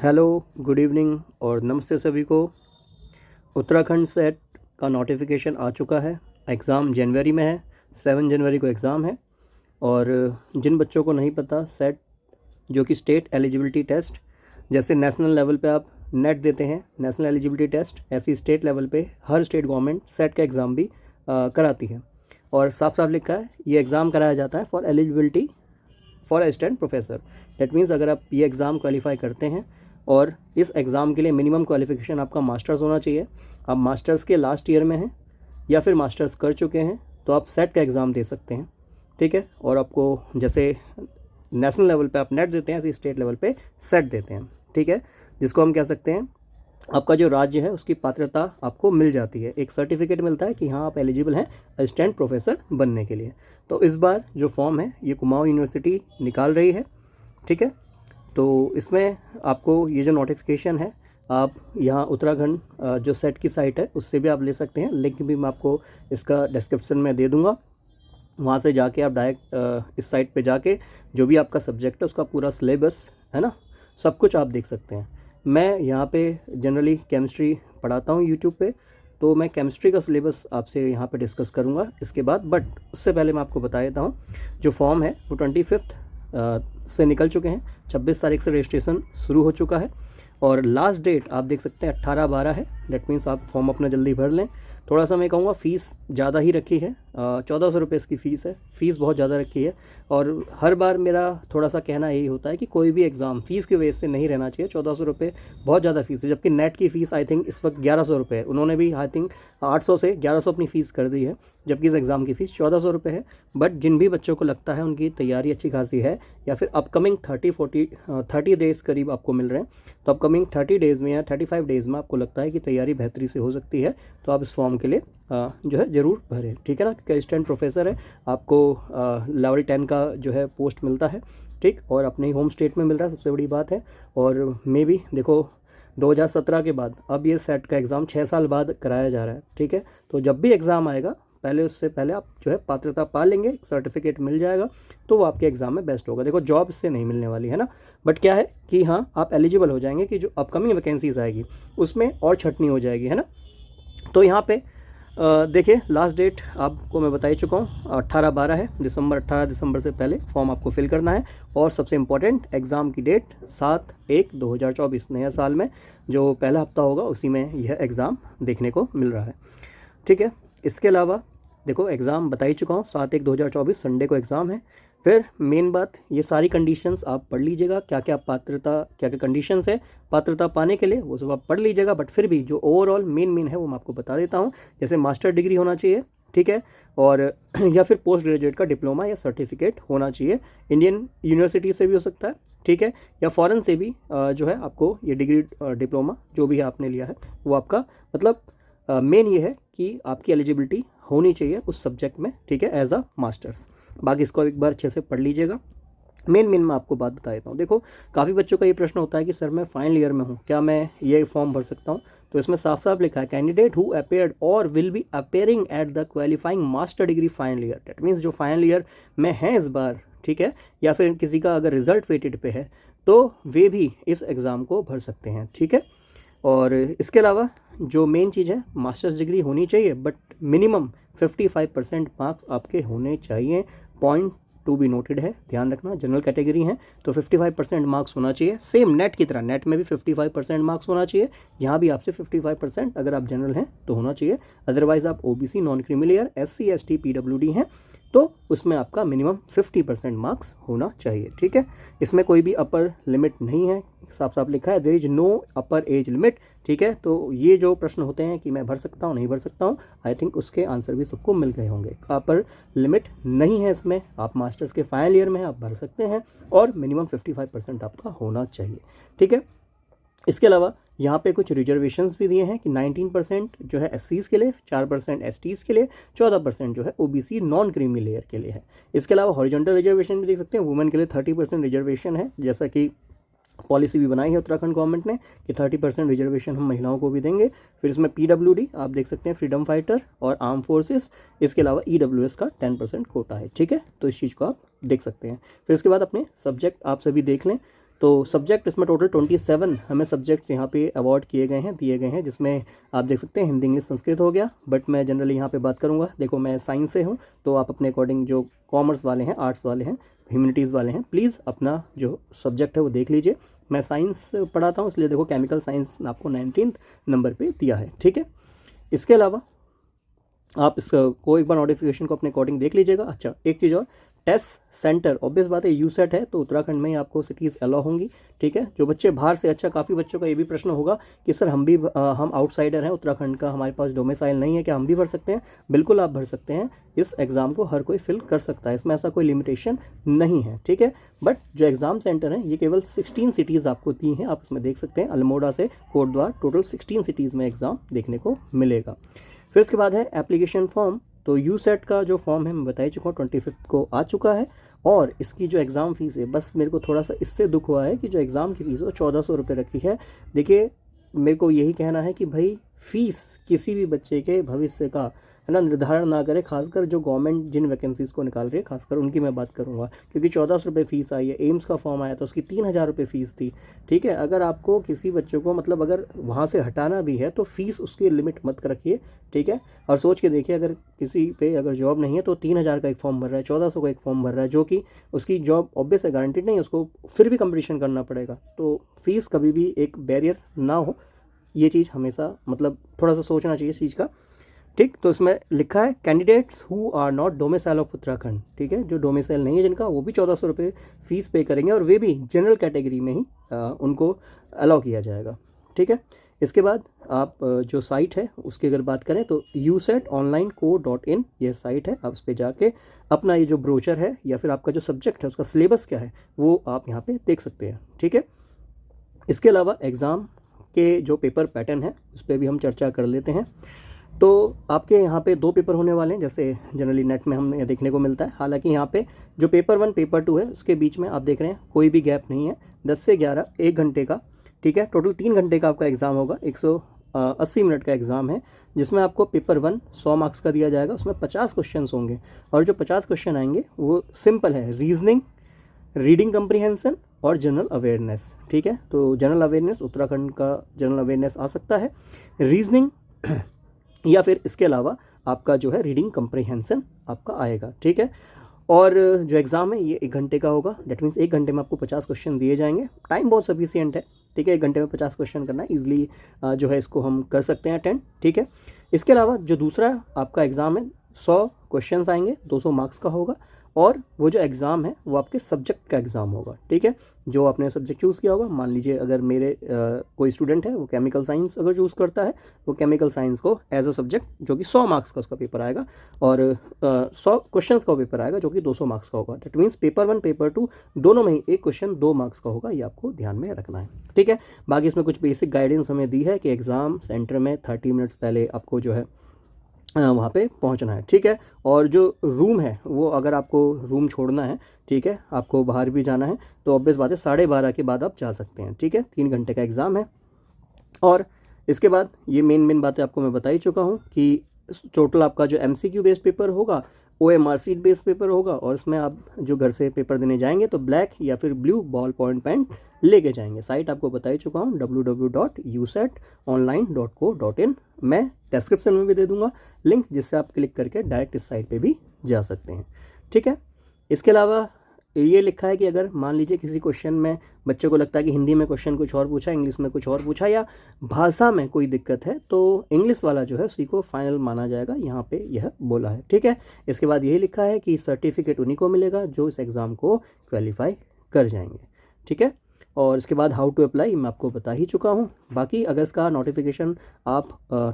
Hello, good evening और नमस्ते सभी को। उत्तराखंड सेट का नोटिफिकेशन आ चुका है। एग्ज़ाम जनवरी में है, 7 जनवरी को एग्ज़ाम है। और जिन बच्चों को नहीं पता, सेट जो कि स्टेट एलिजिबिलिटी टेस्ट, जैसे नेशनल लेवल पे आप नेट देते हैं नेशनल एलिजिबिलिटी टेस्ट, ऐसी स्टेट लेवल पे हर स्टेट गवर्नमेंट सेट का एग्ज़ाम भी कराती है। और साफ साफ लिखा है ये एग्ज़ाम कराया जाता है for eligibility for assistant professor. That means अगर आप ये एग्ज़ाम क्वालिफाई करते हैं और इस एग्ज़ाम के लिए मिनिमम क्वालिफिकेशन आपका मास्टर्स होना चाहिए, आप मास्टर्स के लास्ट ईयर में हैं या फिर मास्टर्स कर चुके हैं, तो आप सेट का एग्ज़ाम दे सकते हैं। ठीक है। और आपको जैसे नेशनल लेवल पे आप नेट देते हैं, ऐसे स्टेट लेवल पे सेट देते हैं। ठीक है। जिसको हम कह सकते हैं आपका जो राज्य है उसकी पात्रता आपको मिल जाती है, एक सर्टिफिकेट मिलता है कि हाँ आप एलिजिबल हैं असिस्टेंट प्रोफेसर बनने के लिए। तो इस बार जो फॉर्म है ये कुमाऊं यूनिवर्सिटी निकाल रही है। ठीक है। तो इसमें आपको ये जो नोटिफिकेशन है, आप यहाँ उत्तराखंड जो सेट की साइट है उससे भी आप ले सकते हैं। लिंक भी मैं आपको इसका डिस्क्रिप्शन में दे दूँगा। वहाँ से जाके आप डायरेक्ट इस साइट पे जाके जो भी आपका सब्जेक्ट है उसका पूरा सिलेबस है ना, सब कुछ आप देख सकते हैं। मैं यहाँ पे जनरली केमिस्ट्री पढ़ाता हूँ यूट्यूब पे, तो मैं केमिस्ट्री का सिलेबस आपसे यहाँ पे डिस्कस करूँगा इसके बाद। बट उससे पहले मैं आपको बता देता हूँ, जो फॉर्म है वो 25 से निकल चुके हैं। 26 तारीख से रजिस्ट्रेशन शुरू हो चुका है और लास्ट डेट आप देख सकते हैं 18/12 है। डेट मीन्स आप फॉर्म अपना जल्दी भर लें। थोड़ा सा मैं कहूँगा फ़ीस ज़्यादा ही रखी है, 1400 रुपये इसकी फ़ीस है। फ़ीस बहुत ज़्यादा रखी है और हर बार मेरा थोड़ा सा कहना यही होता है कि कोई भी एग्ज़ाम फ़ीस की वजह से नहीं रहना चाहिए। 1400 रुपये बहुत ज़्यादा फ़ीस है, जबकि नेट की फ़ीस आई थिंक इस वक्त 1100 रुपये है। उन्होंने भी आई थिंक 800 से 1100 अपनी फ़ीस कर दी है, जबकि इस एग्ज़ाम की फ़ीस 1400 रुपये है। बट जिन भी बच्चों को लगता है उनकी तैयारी अच्छी खासी है या फिर अपकमिंग 30 डेज़ करीब आपको मिल रहे हैं, तो अपकमिंग 30 डेज़ में या 35 डेज़ में आपको लगता है कि तैयारी बेहतरी से हो सकती है, तो आप इस फॉर्म के लिए जो है ज़रूर भरें। ठीक है ना। क्योंकि असिस्टेंट प्रोफेसर है, आपको लेवल 10 का जो है पोस्ट मिलता है। ठीक। और अपने ही होम स्टेट में मिल रहा है, सबसे बड़ी बात है। और मे भी देखो 2017 के बाद अब ये सेट का एग्ज़ाम 6 साल बाद कराया जा रहा है। ठीक है। तो जब भी एग्ज़ाम आएगा पहले उससे पहले आप जो है पात्रता पा लेंगे, सर्टिफिकेट मिल जाएगा, तो वो आपके एग्ज़ाम में बेस्ट होगा। देखो जॉब इससे नहीं मिलने वाली है ना, बट क्या है कि हाँ आप एलिजिबल हो जाएंगे कि जो अपकमिंग वैकेंसीज आएगी उसमें और छटनी हो जाएगी, है ना। तो यहाँ पे देखिए लास्ट डेट आपको मैं बता ही चुका हूँ, 18/12 है। 18 दिसंबर से पहले फॉर्म आपको फिल करना है। और सबसे इम्पोर्टेंट एग्ज़ाम की डेट 7/1/2024, नया साल में जो पहला हफ्ता होगा उसी में यह एग्ज़ाम देखने को मिल रहा है। ठीक है। इसके अलावा देखो एग्ज़ाम बता ही चुका हूँ, 7/1/2024 संडे को एग्ज़ाम है। फिर मेन बात, ये सारी कंडीशंस आप पढ़ लीजिएगा, क्या क्या क्या क्या कंडीशंस है पात्रता पाने के लिए, वो सब आप पढ़ लीजिएगा। बट फिर भी जो ओवरऑल मेन है वो मैं आपको बता देता हूँ। जैसे मास्टर डिग्री होना चाहिए, ठीक है, और या फिर पोस्ट ग्रेजुएट का डिप्लोमा या सर्टिफिकेट होना चाहिए। इंडियन यूनिवर्सिटी से भी हो सकता है, ठीक है, या फॉरेन से भी जो है आपको ये डिग्री डिप्लोमा जो भी आपने लिया है वो आपका मतलब मेन ये है कि आपकी एलिजिबिलिटी होनी चाहिए उस सब्जेक्ट में, ठीक है, एज अ मास्टर्स। बाकी इसको एक बार अच्छे से पढ़ लीजिएगा। मेन मैं आपको बात बता देता हूँ। देखो काफ़ी बच्चों का ये प्रश्न होता है कि सर मैं फाइनल ईयर में हूँ, क्या मैं ये फॉर्म भर सकता हूँ? तो इसमें साफ साफ लिखा है, कैंडिडेट हु अपेयर्ड और will be appearing at the qualifying master degree final year. That means जो फाइनल ईयर में है इस बार, ठीक है, या फिर किसी का अगर रिजल्ट वेटेड पे है तो वे भी इस एग्ज़ाम को भर सकते हैं। ठीक है। और इसके अलावा जो मेन चीज़ है, मास्टर्स डिग्री होनी चाहिए बट मिनिमम 55% मार्क्स आपके होने चाहिए। पॉइंट टू बी नोटेड है, ध्यान रखना। जनरल कैटेगरी है तो 55% मार्क्स होना चाहिए, सेम नेट की तरह। नेट में भी 55% मार्क्स होना चाहिए, यहाँ भी आपसे 55% अगर आप जनरल हैं तो होना चाहिए। अदरवाइज आप OBC, non creamy layer, SC ST PWD हैं तो उसमें आपका मिनिमम 50% मार्क्स होना चाहिए। ठीक है। इसमें कोई भी अपर लिमिट नहीं है, साफ साफ लिखा है there is no upper age limit. ठीक है। तो ये जो प्रश्न होते हैं कि मैं भर सकता हूँ नहीं भर सकता हूँ, आई थिंक उसके आंसर भी सबको मिल गए होंगे। अपर लिमिट नहीं है इसमें, आप मास्टर्स के फाइनल ईयर में आप भर सकते हैं और मिनिमम 55% आपका होना चाहिए। ठीक है। इसके अलावा यहाँ पे कुछ रिजर्वेशंस भी दिए हैं कि 19% जो है SCs के लिए, 4% STs के लिए, 14% जो है OBC नॉन क्रीमी लेयर के लिए है। इसके अलावा हॉरिजॉन्टल रिजर्वेशन भी देख सकते हैं, वुमेन के लिए 30% रिजर्वेशन है, जैसा कि पॉलिसी भी बनाई है उत्तराखंड गवर्नमेंट ने कि 30% रिजर्वेशन हम महिलाओं को भी देंगे। फिर इसमें PWD आप देख सकते हैं, फ्रीडम फाइटर और आर्म फोर्सेस। इसके अलावा EWS का 10% कोटा है। ठीक है। तो इस चीज़ को आप देख सकते हैं। फिर इसके बाद अपने सब्जेक्ट आप सभी देख लें तो सब्जेक्ट इसमें टोटल 27 हमें सब्जेक्ट्स यहाँ पे अवार्ड किए गए हैं, दिए गए हैं, जिसमें आप देख सकते हैं हिंदी इंग्लिश संस्कृत हो गया, बट मैं जनरली यहाँ पे बात करूँगा। देखो मैं साइंस से हूँ, तो आप अपने अकॉर्डिंग जो कॉमर्स वाले हैं, आर्ट्स वाले हैं, ह्यूमैनिटीज़ वाले हैं, प्लीज़ अपना जो सब्जेक्ट है वो देख लीजिए। मैं साइंस पढ़ाता हूँ, इसलिए देखो केमिकल साइंस आपको 19 नंबर पे दिया है, ठीक है। इसके अलावा आप इसको एक बार नोटिफिकेशन को अपने अकॉर्डिंग देख लीजिएगा। अच्छा, एक चीज़ और, टेस्ट सेंटर ऑब्वियस बात है यूसेट है, तो उत्तराखंड में ही आपको सिटीज़ अलाउ होंगी, ठीक है। जो बच्चे बाहर से, अच्छा काफ़ी बच्चों का ये भी प्रश्न होगा कि सर हम आउटसाइडर हैं, उत्तराखंड का हमारे पास डोमिसाइल नहीं है, क्या हम भी भर सकते हैं? बिल्कुल आप भर सकते हैं, इस एग्ज़ाम को हर कोई फिल कर सकता है, इसमें ऐसा कोई लिमिटेशन नहीं है, ठीक है। बट जो एग्ज़ाम सेंटर हैं ये केवल 16 सिटीज़ आपको दी हैं, आप इसमें देख सकते हैं, अल्मोड़ा से कोटद्वार, टोटल 16 सिटीज़ में एग्ज़ाम देखने को मिलेगा। फिर इसके बाद है एप्लीकेशन फॉर्म। तो यूसेट का जो फॉर्म है मैं बता ही चुका हूँ, 25 को आ चुका है। और इसकी जो एग्ज़ाम फ़ीस है, बस मेरे को थोड़ा सा इससे दुख हुआ है कि जो एग्ज़ाम की फ़ीस है वो 1400 रुपये रखी है। देखिए मेरे को यही कहना है कि भाई फ़ीस किसी भी बच्चे के भविष्य का है ना निर्धारण ना करे, खासकर जो गवर्नमेंट जिन वैकेंसीज़ को निकाल रही है, खासकर उनकी मैं बात करूँगा, क्योंकि 1400 रुपये फ़ीस आई है। एम्स का फॉर्म आया था, उसकी 3000 रुपये फ़ीस थी, ठीक है। अगर आपको किसी बच्चे को मतलब अगर वहाँ से हटाना भी है तो फ़ीस उसकी लिमिट मत रखिए, ठीक है। और सोच के देखिए, अगर किसी पे अगर जॉब नहीं है तो 3000 का एक फॉर्म भर रहा है, 1400 का एक फॉर्म भर रहा है, जो कि उसकी जॉब ऑब्वियस है गारंटीड नहीं है, उसको फिर भी कंपटीशन करना पड़ेगा। तो फ़ीस कभी भी एक बैरियर ना हो, ये चीज़ हमेशा मतलब थोड़ा सा सोचना चाहिए इस चीज़ का, ठीक। तो इसमें लिखा है candidates who are not domicile of Uttarakhand, ठीक है। जो डोमिसाइल नहीं है जिनका, वो भी 1400 रुपये फ़ीस पे करेंगे, और वे भी जनरल कैटेगरी में ही उनको अलाउ किया जाएगा, ठीक है। इसके बाद आप जो साइट है उसकी अगर बात करें तो usetonlineco.in ये साइट है, आप उस पर जाके अपना ये जो ब्रोचर है या फिर आपका जो सब्जेक्ट है उसका सिलेबस क्या है वो आप यहाँ पे देख सकते हैं, ठीक है। इसके अलावा एग्ज़ाम के जो पेपर पैटर्न है उस पर भी हम चर्चा कर लेते हैं। तो आपके यहाँ पे 2 पेपर होने वाले हैं, जैसे जनरली नेट में हमें देखने को मिलता है। हालांकि यहाँ पे जो पेपर 1 पेपर 2 है उसके बीच में आप देख रहे हैं कोई भी गैप नहीं है, 10 से 11 1 घंटे का, ठीक है। टोटल 3 घंटे का आपका एग्ज़ाम होगा, 180 मिनट का एग्ज़ाम है, जिसमें आपको पेपर 1 100 मार्क्स का दिया जाएगा, उसमें 50 क्वेश्चन होंगे। और जो 50 क्वेश्चन आएंगे वो सिंपल है, रीजनिंग, रीडिंग कम्प्रीहेंशन और जनरल अवेयरनेस, ठीक है। तो जनरल अवेयरनेस, उत्तराखंड का जनरल अवेयरनेस आ सकता है, रीजनिंग या फिर इसके अलावा आपका जो है रीडिंग कम्प्रीहेंशन आपका आएगा, ठीक है। और जो एग्ज़ाम है ये 1 घंटे का होगा, डेट मीन्स 1 घंटे में आपको 50 क्वेश्चन दिए जाएंगे। टाइम बहुत सफिशिएंट है, ठीक है, 1 घंटे में 50 क्वेश्चन करना है ईजिली, जो है इसको हम कर सकते हैं अटेंड, ठीक है। इसके अलावा जो दूसरा आपका एग्ज़ाम है 100 क्वेश्चन आएंगे, 200 मार्क्स का होगा, और वो जो एग्ज़ाम है वो आपके सब्जेक्ट का एग्ज़ाम होगा, ठीक है। जो आपने सब्जेक्ट चूज़ किया होगा, मान लीजिए अगर मेरे कोई स्टूडेंट है वो केमिकल साइंस अगर चूज़ करता है, वो केमिकल साइंस को एज अ सब्जेक्ट, जो कि 100 मार्क्स का उसका पेपर आएगा, और 100 क्वेश्चंस का पेपर आएगा जो कि 200 मार्क्स का होगा। दैट मीन्स पेपर 1 पेपर 2 दोनों में ही एक क्वेश्चन 2 मार्क्स का होगा, ये आपको ध्यान में रखना है, ठीक है। बाकी इसमें कुछ बेसिक गाइडेंस हमें दी है कि एग्ज़ाम सेंटर में 30 मिनट्स पहले आपको जो है वहाँ पे पहुँचना है, ठीक है। और जो रूम है वो अगर आपको रूम छोड़ना है, ठीक है, आपको बाहर भी जाना है, तो ऑब्वियस बात है 12:30 के बाद आप जा सकते हैं, ठीक है। 3 घंटे का एग्ज़ाम है। और इसके बाद ये मेन बातें आपको मैं बता ही चुका हूँ कि टोटल आपका जो MCQ बेस्ड पेपर होगा, OMR शीट बेस्ड पेपर होगा, और उसमें आप जो घर से पेपर देने जाएंगे तो ब्लैक या फिर ब्लू बॉल पॉइंट पेन लेके जाएंगे। साइट आपको बता ही चुका हूँ, www.usetonline.co.in। मैं डिस्क्रिप्शन में भी दे दूंगा लिंक, जिससे आप क्लिक करके डायरेक्ट इस साइट पे भी जा सकते हैं, ठीक है। इसके अलावा ये लिखा है कि अगर मान लीजिए किसी क्वेश्चन में बच्चों को लगता है कि हिंदी में क्वेश्चन कुछ और पूछा, इंग्लिश में कुछ और पूछा, या भाषा में कोई दिक्कत है, तो इंग्लिश वाला जो है उसी को फाइनल माना जाएगा, यहाँ पे यह बोला है, ठीक है। इसके बाद यही लिखा है कि सर्टिफिकेट उन्हीं को मिलेगा जो इस एग्ज़ाम को क्वालिफाई कर जाएंगे, ठीक है। और इसके बाद हाउ टू अप्लाई मैं आपको बता ही चुका हूँ। बाकी अगर इसका नोटिफिकेशन आप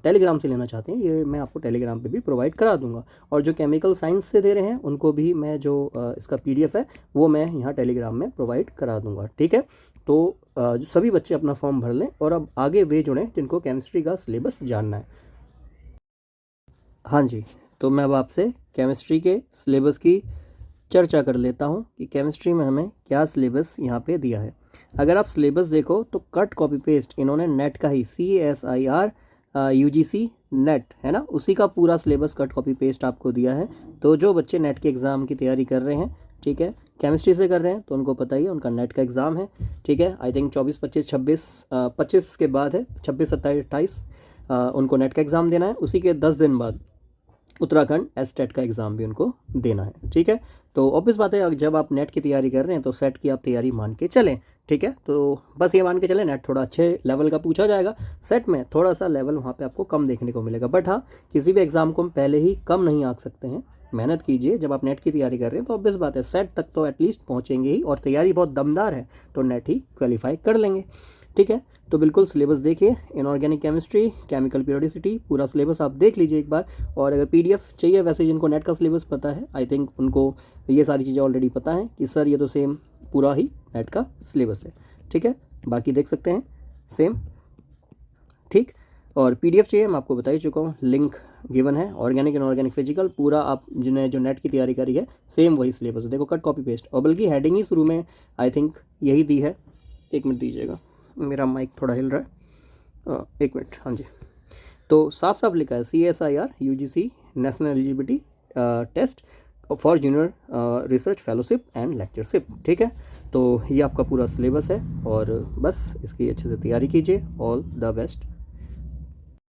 टेलीग्राम से लेना चाहते हैं, ये मैं आपको टेलीग्राम पे भी प्रोवाइड करा दूंगा। और जो केमिकल साइंस से दे रहे हैं उनको भी मैं जो इसका PDF है वो मैं यहाँ टेलीग्राम में प्रोवाइड करा दूंगा, ठीक है। तो सभी बच्चे अपना फॉर्म भर लें, और अब आगे वे जुड़ें जिनको केमिस्ट्री का सिलेबस जानना है। हाँ जी, तो मैं अब आपसे केमिस्ट्री के सिलेबस की चर्चा कर लेता हूँ कि केमिस्ट्री में हमें क्या सिलेबस यहाँ पे दिया है। अगर आप सिलेबस देखो तो कट कॉपी पेस्ट इन्होंने नेट का ही CSIR UGC नेट है ना, उसी का पूरा सिलेबस कट कॉपी पेस्ट आपको दिया है। तो जो बच्चे नेट के एग्ज़ाम की तैयारी कर रहे हैं, ठीक है, केमिस्ट्री से कर रहे हैं तो उनको पता ही है, उनका नेट का एग्ज़ाम है, ठीक है। आई थिंक 24, 25, 26, 25 के बाद है, 26, 27, 28 उनको नेट का एग्ज़ाम देना है। उसी के 10 दिन बाद उत्तराखंड एसटेट का एग्ज़ाम भी उनको देना है, ठीक है। तो ऑब्वियस बात है, जब आप नेट की तैयारी कर रहे हैं तो सेट की आप तैयारी मान के चलें, ठीक है। तो बस ये मान के चलें नेट थोड़ा अच्छे लेवल का पूछा जाएगा, सेट में थोड़ा सा लेवल वहाँ पे आपको कम देखने को मिलेगा। बट हाँ, किसी भी एग्ज़ाम को हम पहले ही कम नहीं आंक सकते हैं। मेहनत कीजिए, जब आप नेट की तैयारी कर रहे हैं तो ऑब्वियस बात है सेट तक तो एटलीस्ट पहुँचेंगे ही, और तैयारी बहुत दमदार है तो नेट ही क्वालिफाई कर लेंगे, ठीक है। तो बिल्कुल सिलेबस देखिए, इनऑर्गेनिक केमिस्ट्री, केमिकल पीरियोडिसिटी, पूरा सिलेबस आप देख लीजिए एक बार। और अगर पीडीएफ चाहिए, वैसे जिनको नेट का सिलेबस पता है आई थिंक उनको ये सारी चीज़ें ऑलरेडी पता हैं कि सर ये तो सेम पूरा ही नेट का सिलेबस है, ठीक है। बाकी देख सकते हैं सेम, ठीक। और पीडीएफ चाहिए, मैं आपको बता ही चुका हूँ, लिंक गिवन है। ऑर्गेनिक इनऑर्गेनिक फिजिकल पूरा आप जिन्हें जो नेट की तैयारी करी है सेम वही सिलेबस, देखो कट कॉपी पेस्ट, और बल्कि हेडिंग ही शुरू में आई थिंक यही दी है। एक मिनट दीजिएगा, मेरा माइक थोड़ा हिल रहा है, एक मिनट, हाँ जी। तो साफ साफ लिखा है CSIR UGC national eligibility test for junior research fellowship and lectureship, ठीक है। तो ये आपका पूरा सिलेबस है, और बस इसकी अच्छे से तैयारी कीजिए। All the best.